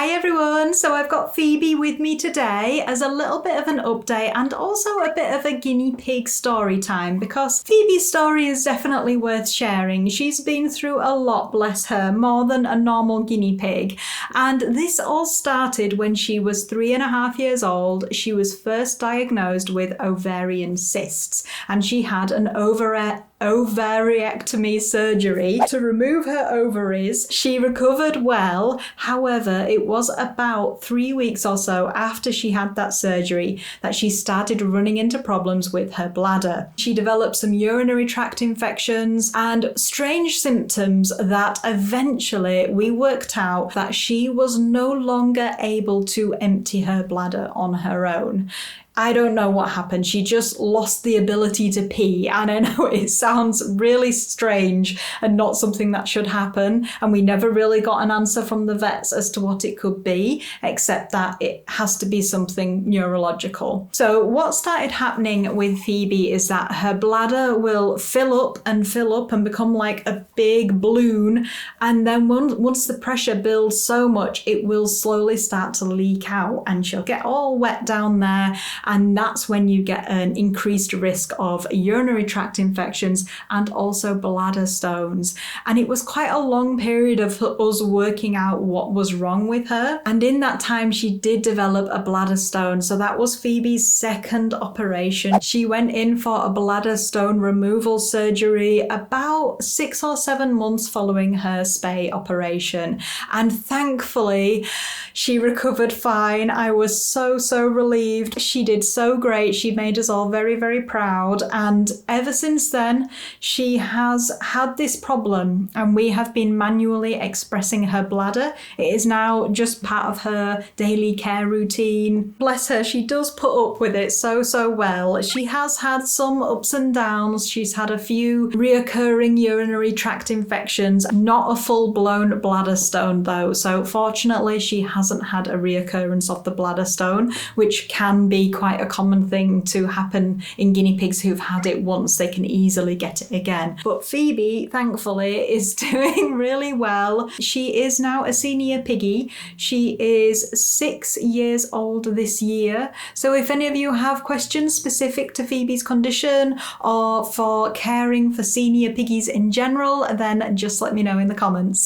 Hi everyone, so I've got Phoebe with me today as a little bit of an update and also a bit of a guinea pig story time because Phoebe's story is definitely worth sharing. She's been through a lot, bless her, more than a normal guinea pig. And this all started when she was 3.5 years old. She was first diagnosed with ovarian cysts and she had an ovariectomy surgery to remove her ovaries. She recovered well. However, it was about 3 weeks or so after she had that surgery that she started running into problems with her bladder. She developed some urinary tract infections and strange symptoms that eventually we worked out that she was no longer able to empty her bladder on her own. I don't know what happened. She just lost the ability to pee. And I know it sounds really strange and not something that should happen. And we never really got an answer from the vets as to what it could be, except that it has to be something neurological. So what started happening with Phoebe is that her bladder will fill up and become like a big balloon. And then once the pressure builds so much, it will slowly start to leak out and she'll get all wet down there. And that's when you get an increased risk of urinary tract infections and also bladder stones. And it was quite a long period of us working out what was wrong with her. And in that time, she did develop a bladder stone. So that was Phoebe's second operation. She went in for a bladder stone removal surgery about 6 or 7 months following her spay operation. And thankfully, she recovered fine. I was so relieved. She did so great. She made us all very, very proud. And ever since then, she has had this problem and we have been manually expressing her bladder. It is now just part of her daily care routine. Bless her, she does put up with it so well. She has had some ups and downs. She's had a few reoccurring urinary tract infections, not a full-blown bladder stone though. So fortunately, she hasn't had a reoccurrence of the bladder stone, which can be quite a common thing to happen in guinea pigs who've had it once. They can easily get it again. But Phoebe, thankfully, is doing really well. She is now a senior piggy. She is 6 years old this year. So if any of you have questions specific to Phoebe's condition or for caring for senior piggies in general, then just let me know in the comments.